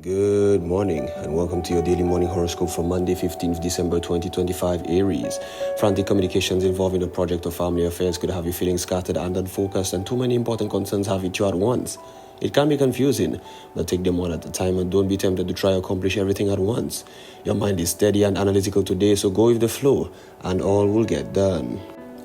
Good morning and welcome to your daily morning horoscope for Monday, 15th December 2025, Aries. Frantic communications involving the project or family affairs could have you feeling scattered and unfocused, and too many important concerns have hit you at once. It can be confusing, but take them one at a time and don't be tempted to try to accomplish everything at once. Your mind is steady and analytical today, so go with the flow and all will get done.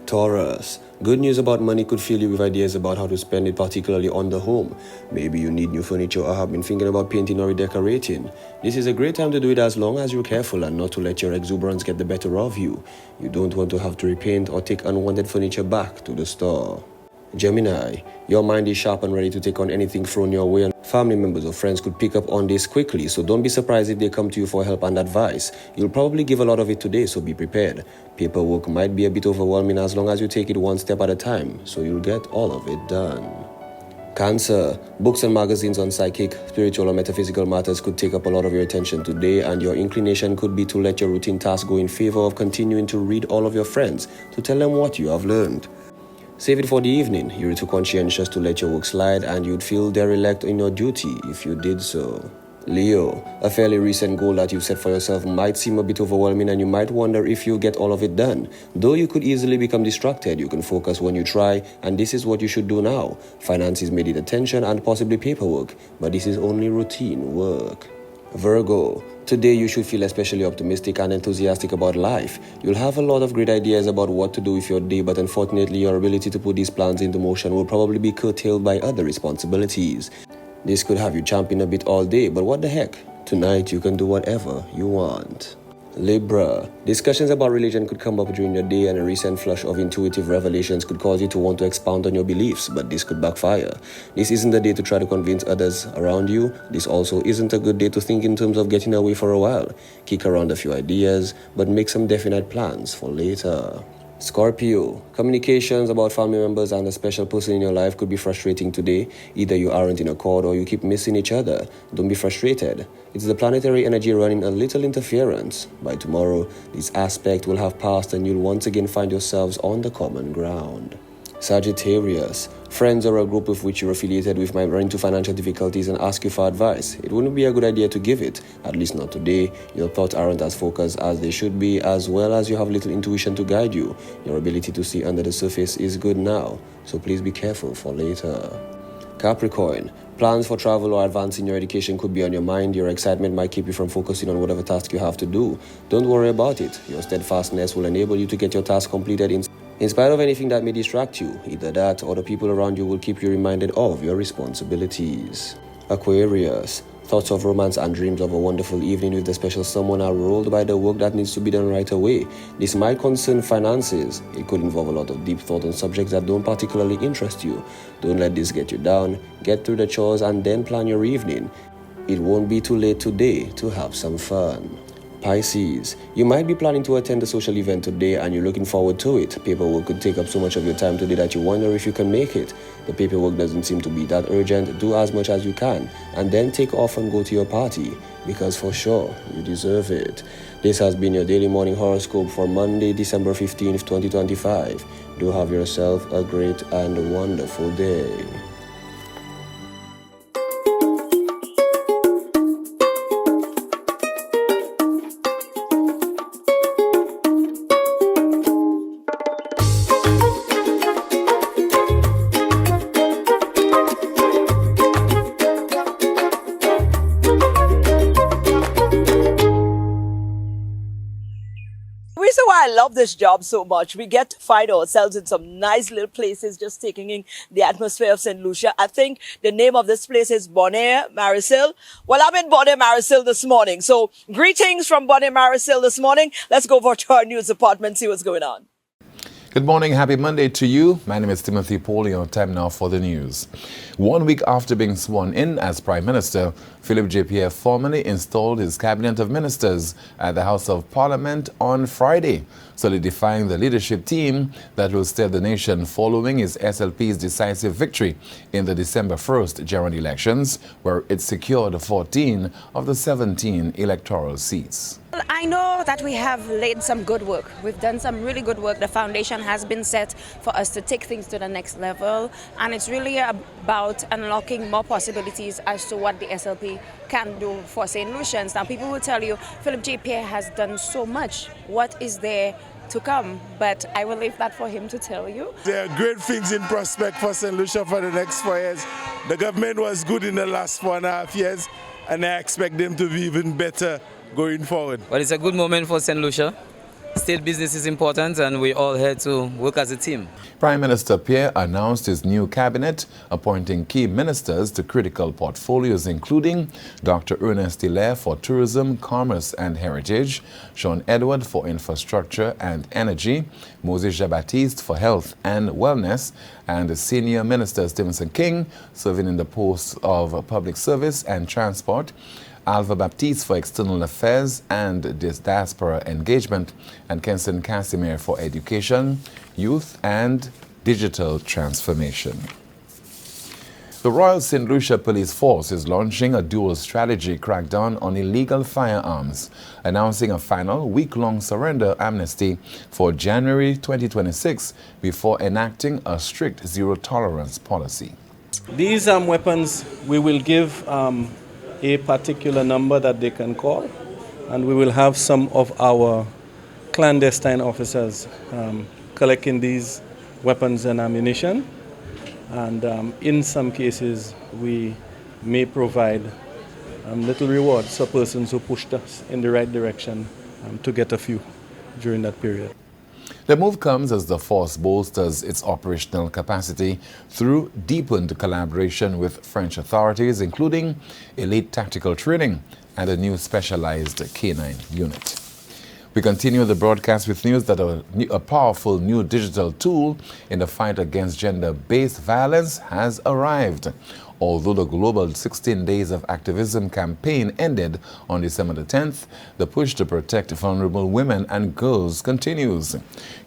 Taurus, good news about money could fill you with ideas about how to spend it, particularly on the home. Maybe you need new furniture or have been thinking about painting or redecorating. This is a great time to do it as long as you're careful and not to let your exuberance get the better of you. You don't want to have to repaint or take unwanted furniture back to the store. Gemini, your mind is sharp and ready to take on anything thrown your way, and family members or friends could pick up on this quickly, so don't be surprised if they come to you for help and advice. You'll probably give a lot of it today, so be prepared. Paperwork might be a bit overwhelming as long as you take it one step at a time, so you'll get all of it done. Cancer, books and magazines on psychic, spiritual or metaphysical matters could take up a lot of your attention today, and your inclination could be to let your routine tasks go in favor of continuing to read all of your friends to tell them what you have learned. Save it for the evening. You're too conscientious to let your work slide, and you'd feel derelict in your duty if you did so. Leo, a fairly recent goal that you've set for yourself might seem a bit overwhelming, and you might wonder if you'll get all of it done. Though you could easily become distracted, you can focus when you try, and this is what you should do now. Finances may need attention and possibly paperwork, but this is only routine work. Virgo, today you should feel especially optimistic and enthusiastic about life. You'll have a lot of great ideas about what to do with your day, but unfortunately your ability to put these plans into motion will probably be curtailed by other responsibilities. This could have you champing a bit all day, but what the heck? Tonight you can do whatever you want. Libra, discussions about religion could come up during the day, and a recent flush of intuitive revelations could cause you to want to expound on your beliefs, but this could backfire. This isn't the day to try to convince others around you. This also isn't a good day to think in terms of getting away for a while. Kick around a few ideas, but make some definite plans for later. Scorpio, communications about family members and a special person in your life could be frustrating today. Either you aren't in accord or you keep missing each other. Don't be frustrated. It's the planetary energy running a little interference. By tomorrow, this aspect will have passed and you'll once again find yourselves on the common ground. Sagittarius, friends or a group with which you're affiliated with might run into financial difficulties and ask you for advice. It wouldn't be a good idea to give it, at least not today. Your thoughts aren't as focused as they should be, as well as you have little intuition to guide you. Your ability to see under the surface is good now, so please be careful for later. Capricorn, plans for travel or advancing your education could be on your mind. Your excitement might keep you from focusing on whatever task you have to do. Don't worry about it. Your steadfastness will enable you to get your task completed in spite of anything that may distract you. Either that or the people around you will keep you reminded of your responsibilities. Aquarius, thoughts of romance and dreams of a wonderful evening with the special someone are ruled by the work that needs to be done right away. This might concern finances. It could involve a lot of deep thought on subjects that don't particularly interest you. Don't let this get you down. Get through the chores and then plan your evening. It won't be too late today to have some fun. Pisces, you might be planning to attend a social event today and you're looking forward to it. Paperwork could take up so much of your time today that you wonder if you can make it. The paperwork doesn't seem to be that urgent. Do as much as you can and then take off and go to your party, because for sure you deserve it. This has been your daily morning horoscope for Monday, December 15th, 2025. Do have yourself a great and wonderful day. Reason why I love this job so much, we get to find ourselves in some nice little places, just taking in the atmosphere of St. Lucia. I think the name of this place is Bonaire Marisil. Well, I'm in Bonaire Marisil this morning. So greetings from Bonaire Marisil this morning. Let's go over to our news department, see what's going on. Good morning, happy Monday to you. My name is Timothy Paulion. Time now for the news. 1 week after being sworn in as Prime Minister, Philip J. Pierre formally installed his cabinet of ministers at the House of Parliament on Friday, solidifying the leadership team that will steer the nation following his SLP's decisive victory in the December 1st general elections, where it secured 14 of the 17 electoral seats. I I know that we have laid some good work. We've done some really good work. The foundation has been set for us to take things to the next level, and it's really about unlocking more possibilities as to what the SLP can do for St. Lucians. Now, people will tell you, Philip J. Pierre has done so much. What is there to come? But I will leave that for him to tell you. There are great things in prospect for St. Lucia for the next 4 years. The government was good in the last 4.5 years, and I expect them to be even better going forward. Well, it's a good moment for St. Lucia. State business is important, and we're all here to work as a team. Prime Minister Pierre announced his new cabinet, appointing key ministers to critical portfolios, including Dr. Ernest Hilaire for Tourism, Commerce and Heritage, Sean Edward for Infrastructure and Energy, Moses Jean-Baptiste for Health and Wellness, and the Senior Minister Stevenson King serving in the posts of Public Service and Transport, Alva Baptiste for External Affairs and Diaspora Engagement, and Kenson Casimir for Education, Youth and Digital Transformation. The Royal St. Lucia Police Force is launching a dual strategy crackdown on illegal firearms, announcing a final week-long surrender amnesty for January 2026 before enacting a strict zero-tolerance policy. These weapons, we will give a particular number that they can call, and we will have some of our clandestine officers collecting these weapons and ammunition, and in some cases we may provide little rewards for persons who pushed us in the right direction to get a few during that period. The move comes as the force bolsters its operational capacity through deepened collaboration with French authorities, including elite tactical training and a new specialized canine unit. We continue the broadcast with news that a powerful new digital tool in the fight against gender-based violence has arrived. Although the global 16 Days of Activism campaign ended on December the 10th, the push to protect vulnerable women and girls continues.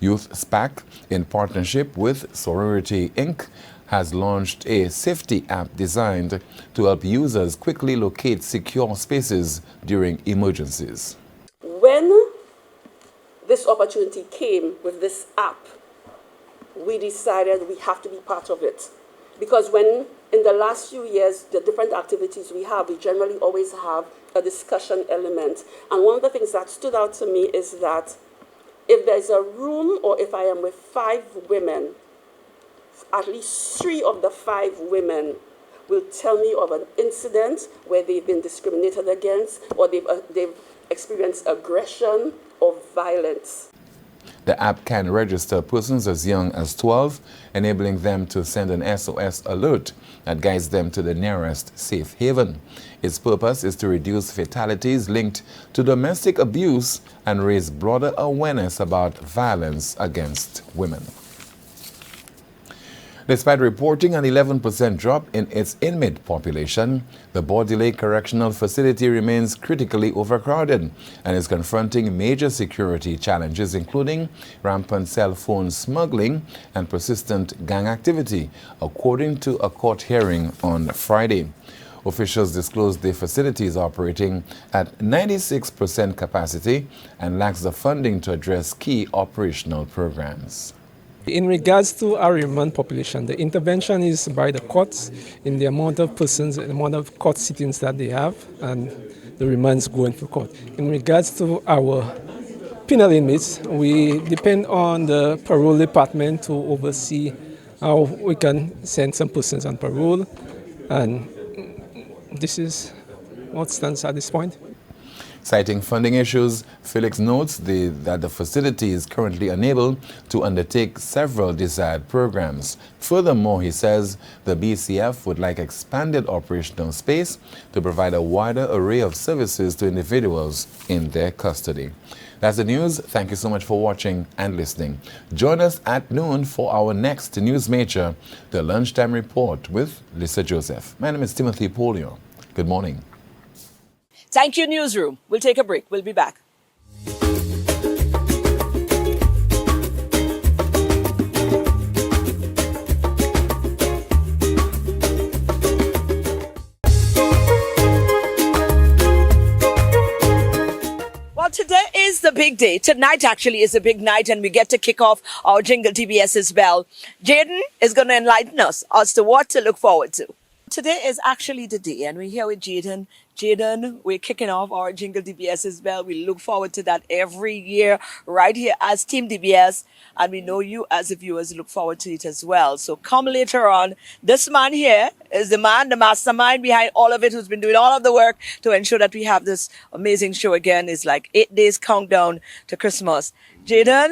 Youth SPAC, in partnership with Sorority Inc., has launched a safety app designed to help users quickly locate secure spaces during emergencies. When this opportunity came with this app, we decided we have to be part of it. Because when, in the last few years, the different activities we generally always have a discussion element. And one of the things that stood out to me is that if there's a room or if I am with 5 women, at least 3 of the 5 women will tell me of an incident where they've been discriminated against or they've experienced aggression or violence. The app can register persons as young as 12, enabling them to send an SOS alert that guides them to the nearest safe haven. Its purpose is to reduce fatalities linked to domestic abuse and raise broader awareness about violence against women. Despite reporting an 11% drop in its inmate population, the Bordelais Correctional Facility remains critically overcrowded and is confronting major security challenges, including rampant cell phone smuggling and persistent gang activity, according to a court hearing on Friday. Officials disclosed the facility is operating at 96% capacity and lacks the funding to address key operational programs. In regards to our remand population, the intervention is by the courts in the amount of persons, the amount of court sittings that they have, and the remands going to court. In regards to our penal inmates, we depend on the parole department to oversee how we can send some persons on parole, and this is what stands at this point. Citing funding issues, Felix notes that the facility is currently unable to undertake several desired programs. Furthermore, he says the BCF would like expanded operational space to provide a wider array of services to individuals in their custody. That's the news. Thank you so much for watching and listening. Join us at noon for our next news major, the Lunchtime Report with Lisa Joseph. My name is Timothy Polio. Good morning. Thank you, Newsroom. We'll take a break. We'll be back. Well, today big day. Tonight actually is a big night, and we get to kick off our Jingle DBS's bell. Jaden is going to enlighten us as to what to look forward to. Today is actually the day, and we're here with Jaden. Jaden, we're kicking off our Jingle DBS's bell. We look forward to that every year right here as Team DBS, and we know you as the viewers look forward to it as well. So come later on. This man here is the man, the mastermind behind all of it, who's been doing all of the work to ensure that we have this amazing show again. It's like 8 days countdown to Christmas. Jaden,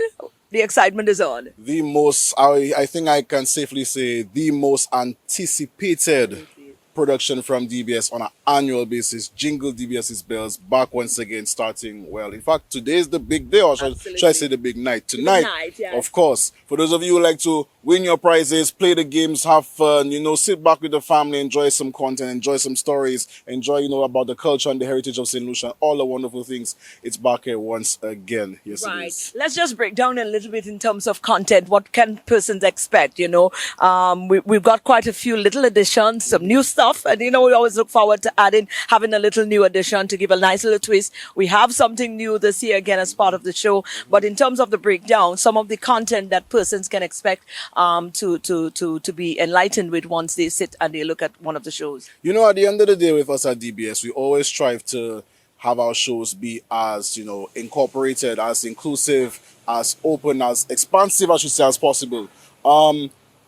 the excitement is on. The most, I think I can safely say, the most anticipated production from DBS on an annual basis. Jingle DBS's bells back once again, starting, well, in fact, today is the big day, or should I say the big night? Tonight, yes. Of course, for those of you who like to win your prizes, play the games, have fun, sit back with the family, enjoy some content, enjoy some stories, enjoy, about the culture and the heritage of St. Lucia, all the wonderful things. It's back here once again. Yes, it is. Let's just break down a little bit in terms of content. What can persons expect? We've got quite a few little additions, some new stuff, and we always look forward to having a little new addition to give a nice little twist. We have something new this year again as part of the show, but in terms of the breakdown, some of the content that persons can expect to be enlightened with once they sit and they look at one of the shows. At the end of the day with us at DBS, we always strive to have our shows be as, incorporated, as inclusive, as open, as expansive, I should say, as possible.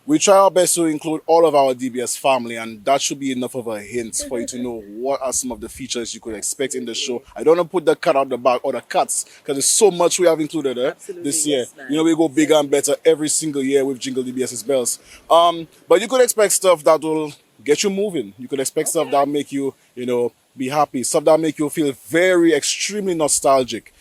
We try our best to include all of our DBS family, and that should be enough of a hint for you to know what are some of the features you could expect in the show. I don't want to put the cat out the bag, or the cats, because there's so much we have included this year. Yes, we go bigger and better every single year with Jingle DBS's bells. But you could expect stuff that will get you moving. You could expect stuff that will make you, be happy. Stuff that will make you feel very, extremely nostalgic.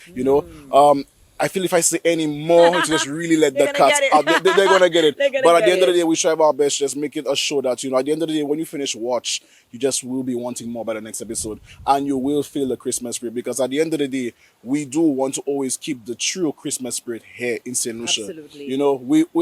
I feel if I say any more, to just really let the cats out. They're going to get it. But at the end of the day, we try our best, just make it a show that, at the end of the day, when you finish watch, you just will be wanting more by the next episode. And you will feel the Christmas spirit. Because at the end of the day, we do want to always keep the true Christmas spirit here in St. Lucia. Absolutely.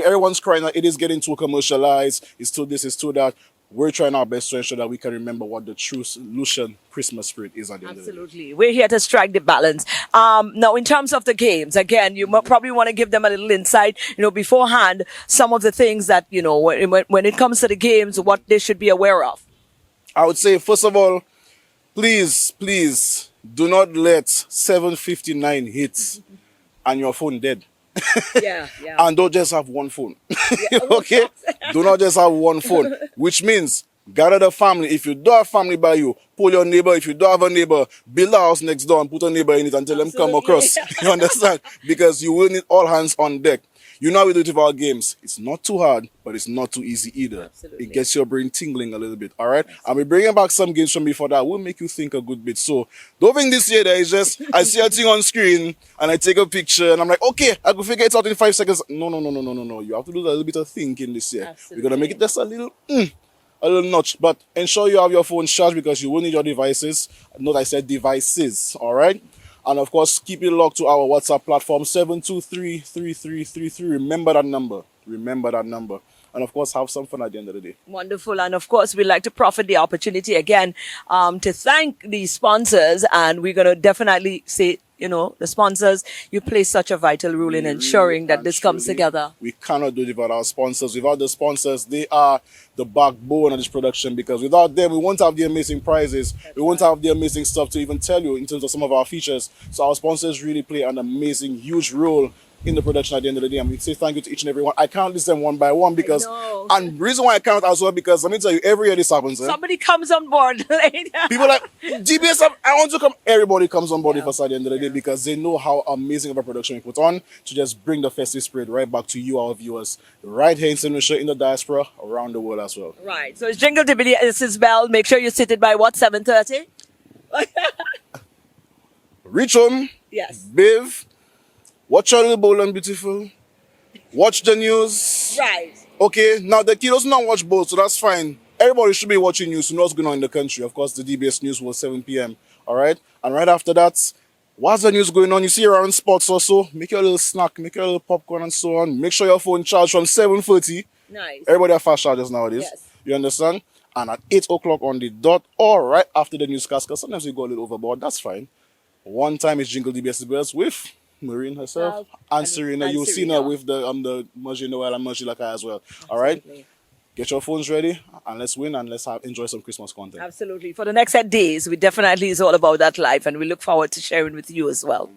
Everyone's crying that it is getting too commercialized. It's too this, it's too that. We're trying our best to ensure that we can remember what the true Lucian Christmas spirit is at the end of the day. Absolutely. We're here to strike the balance. Now, in terms of the games, again, you probably want to give them a little insight, beforehand, some of the things that, when it comes to the games, what they should be aware of. I would say, first of all, please, do not let 7:59 hit and your phone dead. Yeah. And don't just have one phone. Okay? Do not just have one phone. Which means gather the family. If you don't have family by you, pull your neighbor. If you don't have a neighbor, build a house next door and put a neighbor in it and tell them come across. You understand? Because you will need all hands on deck. You know how we do it with our games. It's not too hard, but it's not too easy either. Absolutely. It gets your brain tingling a little bit, all right? And we're bringing back some games from before that will make you think a good bit. So, don't think this year there is just, I see a thing on screen and I take a picture and I'm like, okay, I can figure it out in 5 seconds. No. You have to do a little bit of thinking this year. Absolutely. We're going to make it just a little notch. But ensure you have your phone charged because you will need your devices. Note I said devices, all right? And of course, keep it locked to our WhatsApp platform, 723-3333. Remember that number. And of course, have some fun at the end of the day. Wonderful. And of course, we'd like to profit the opportunity again to thank the sponsors. And we're going to definitely say, the sponsors, you play such a vital role in ensuring that this comes together. We cannot do it without our sponsors. Without the sponsors, they are the backbone of this production, because without them, we won't have the amazing prizes. We won't have the amazing stuff to even tell you in terms of some of our features. So our sponsors really play an amazing, huge role in the production at the end of the day. And we say thank you to each and every one. I can't list them one by one because, and the reason why I can't as well, because let me tell you, every year this happens. Somebody comes on board later. People like, DBS, I want to come. Everybody comes on board with us at the end of the day because they know how amazing of a production we put on to just bring the festive spirit right back to you, our viewers, right here in St. Lucia, in the diaspora, around the world as well. Right. So it's Jingle DBS's bell. Make sure you sit it by what, 7:30? Reach home. Yes. Bathe. Watch your little bowl and beautiful. Watch the news. Right. Okay, now the kiddos not watch both, so that's fine. Everybody should be watching news to know what's going on in the country. Of course, the DBS news was 7 p.m. All right? And right after that, what's the news going on? You see around sports also. Make your little snack, make your little popcorn and so on. Make sure your phone charged from 7:30. Nice. Everybody have fast chargers nowadays. Yes. You understand? And at 8 o'clock on the dot, or right after the newscast, because sometimes we go a little overboard, that's fine. One time it's Jingle DBS bells with Marine herself, and Serena. and You'll see Serena. her with the Maji Noel and Maji Laka as well. All right. Get your phones ready and let's win and let's enjoy some Christmas content. Absolutely. For the next 8 days, we definitely is all about that life, and we look forward to sharing with you as well.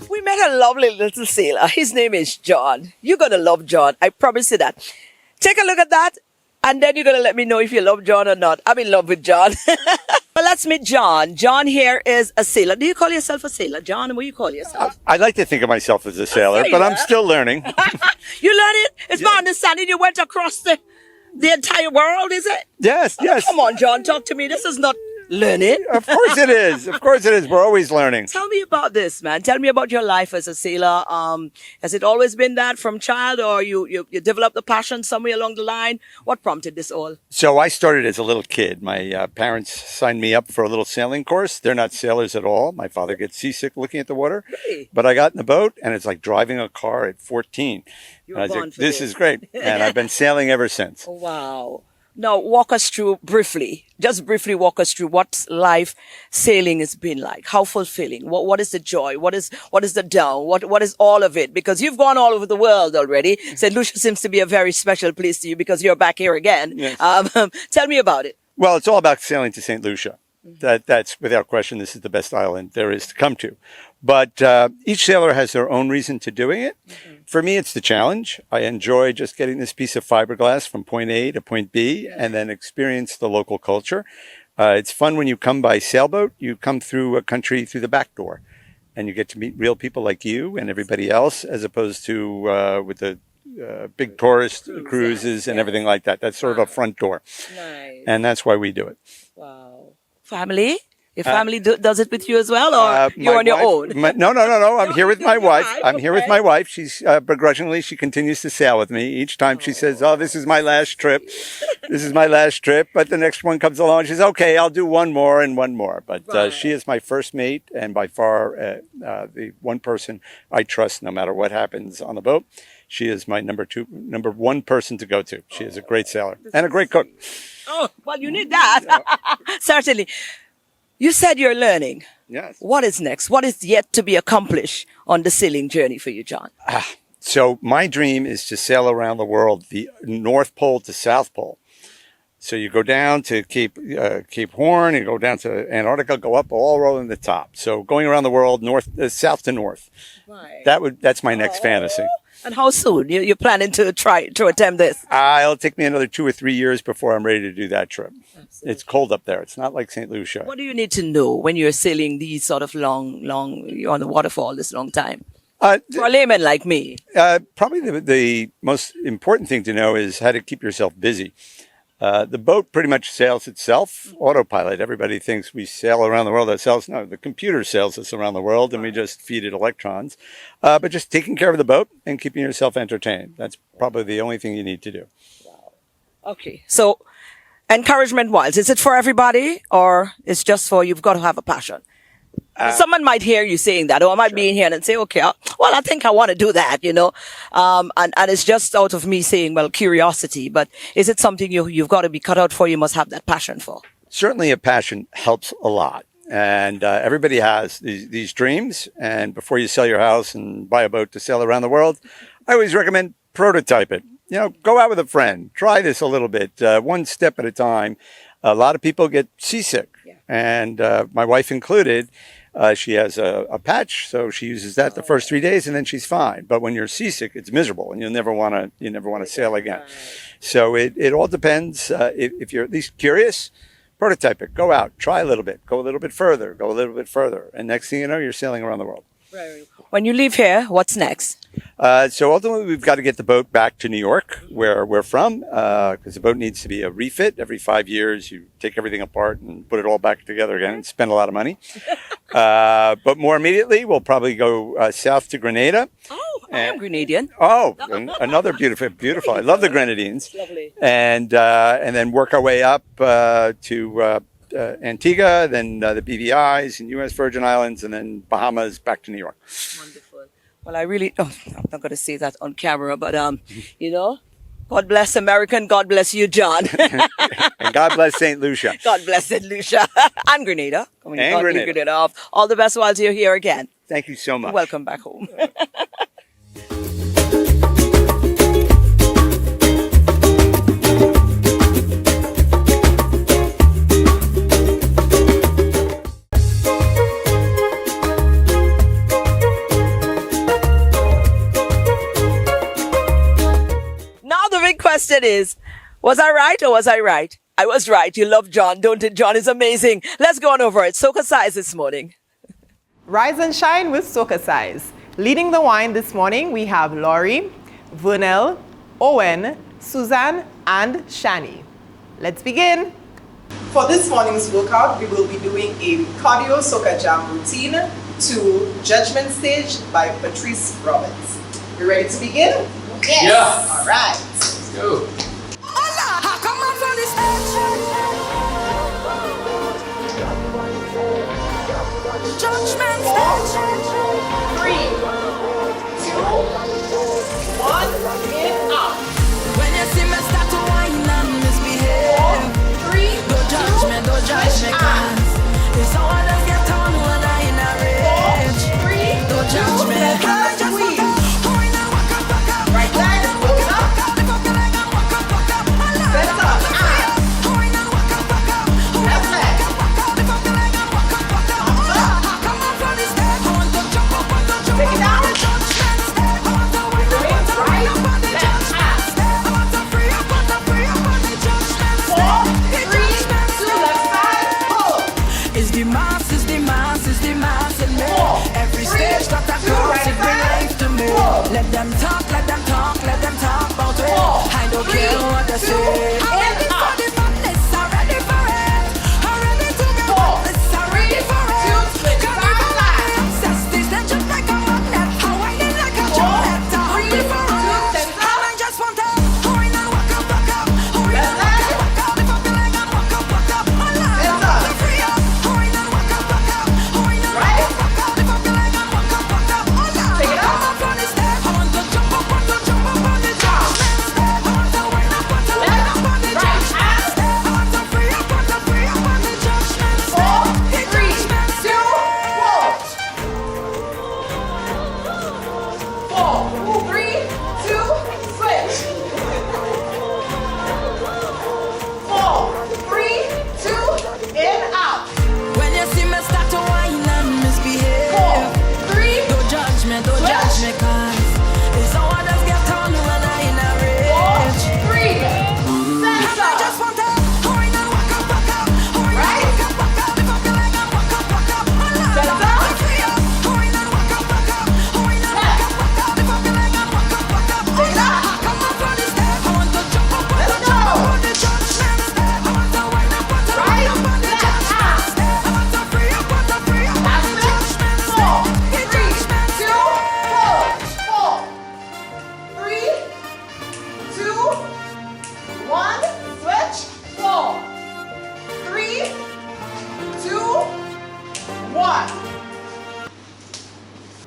We met a lovely little sailor. His name is John. You're going to love John. I promise you that. Take a look at that, and then you're going to let me know if you love John or not. I'm in love with John. Well, let's meet John. John here is a sailor. Do you call yourself a sailor, John? What do you call yourself? I like to think of myself as a sailor, but I'm still learning. You learn it? It's my understanding you went across the entire world, is it? Yes, yes. Come on, John, talk to me. This is not learning. Of course it is. Of course it is. We're always learning. Tell me about this, man. Tell me about your life as a sailor. Has it always been that from child, or you developed the passion somewhere along the line? What prompted this all? So I started as a little kid. My parents signed me up for a little sailing course. They're not sailors at all. My father gets seasick looking at the water. Really? But I got in the boat, and it's like driving a car at 14. You And were I was born like, for this this. is great. And I've been sailing ever since. Wow. Now, walk us through briefly, just briefly walk us through what life sailing has been like. How fulfilling? What is the joy? What is the down? What is all of it? Because you've gone all over the world already. St. Lucia seems to be a very special place to you because you're back here again. Yes. Tell me about it. Well, it's all about sailing to St. Lucia. That's without question, this is the best island there is to come to. But each sailor has their own reason to doing it. For me, it's the challenge. I enjoy just getting this piece of fiberglass from point A to point B and then experience the local culture. It's fun when you come by sailboat. You come through a country through the back door and you get to meet real people like you and everybody else, as opposed to with the big tourist cruises and everything like that. That's sort of a front door. Nice. And that's why we do it. Wow. Family? Your family does it with you as well, or you're My on your wife- own? No. I'm here with my wife. I'm here with okay. my wife. She's begrudgingly, she continues to sail with me. Each time she says, "Oh, this is my last trip. This is my last trip." But the next one comes along. She says, "Okay, I'll do one more and one more." But she is my first mate, and by far the one person I trust, no matter what happens on the boat. She is my number one person to go to. She is a great sailor and a great cook. Oh, well, you need that. Certainly. You said you're learning. Yes. What is next? What is yet to be accomplished on the sailing journey for you, John? So my dream is to sail around the world, the North Pole to South Pole. So you go down to Cape Horn, you go down to Antarctica, go up, all rolling the top. So going around the world, south to north. Right. That's my next fantasy. And how soon? You're planning to attempt this? It'll take me another 2 or 3 years before I'm ready to do that trip. Absolutely. It's cold up there. It's not like St. Lucia. What do you need to know when you're sailing these sort of long, you're on the water for all this long time? For a layman like me. Probably the most important thing to know is how to keep yourself busy. The boat pretty much sails itself, autopilot. Everybody thinks we sail around the world ourselves. No, the computer sails us around the world and we just feed it electrons. But just taking care of the boat and keeping yourself entertained. That's probably the only thing you need to do. Okay. So, encouragement-wise, is it for everybody or it's just for you've got to have a passion? Someone might hear you saying that, or I might be in here and say, okay, well, I think I want to do that, and it's just out of me saying, well, curiosity, but is it something you've got to be cut out for? You must have that passion for. Certainly a passion helps a lot. And everybody has these dreams. And before you sell your house and buy a boat to sail around the world, I always recommend prototype it. Go out with a friend, try this a little bit, one step at a time. A lot of people get seasick, and my wife included. She has a patch, so she uses that the first 3 days, and then she's fine. But when you're seasick, it's miserable, and you'll never want to sail again. So it all depends. If you're at least curious, prototype it. Go out, try a little bit, go a little bit further, and next thing you know, you're sailing around the world. When you leave here, what's next? So ultimately, we've got to get the boat back to New York, where we're from, because the boat needs to be a refit. Every 5 years, you take everything apart and put it all back together again and spend a lot of money. But more immediately, we'll probably go south to Grenada. Oh, I am Grenadian. Oh, another beautiful. I love the Grenadines. Lovely. And then work our way up to Antigua, then the BVI's and U.S. Virgin Islands, and then Bahamas back to New York. Wonderful. Well, I'm not going to say that on camera, but, God bless America and God bless you, John. And God bless St. Lucia. God bless St. Lucia. And Grenada. And Grenada. Off. All the best while you're here again. Thank you so much. Welcome back home. Question is, was I right or was I right? I was right. You love John, don't it? John is amazing. Let's go on over it. Soca Size this morning. Rise and shine with Soca Size. Leading the wine this morning, we have Laurie, Vernell, Owen, Suzanne, and Shani. Let's begin. For this morning's workout, we will be doing a cardio Soca Jam routine to Judgment Stage by Patrice Roberts. You ready to begin? Yes. Yeah. All right. Go. Judgment stage. 3, 2, 1, in up. When you see me start to whine and misbehave, 4, 3, don't judge me, cause if someone else get on when I in a rage, 4, 3, don't judge me. Right leg, open up. Let them talk about it. I don't care what they say. I'm ready for the madness, I'm ready for it. I'm ready to go madness, I'm ready for it. Come on, access this, then jump like a magnet. I'm whining like a Juliet, I'm ready for it. I just want to whine and walk up. Whine and walk up. Lift up the leg and walk up. I'm free up. Whine and walk up. Whine and walk up. Lift up the leg and walk up. Take it up.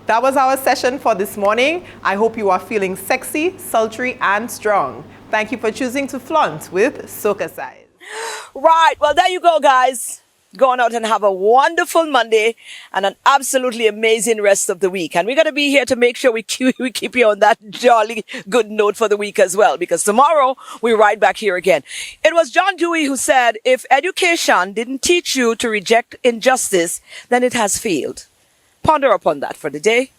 That was our session for this morning. I hope you are feeling sexy, sultry, and strong. Thank you for choosing to flaunt with Soca Size. Right. Well, there you go, guys. Go on out and have a wonderful Monday and an absolutely amazing rest of the week. And we're going to be here to make sure we keep you on that jolly good note for the week as well, because tomorrow we're right back here again. It was John Dewey who said, if education didn't teach you to reject injustice, then it has failed. Ponder upon that for the day.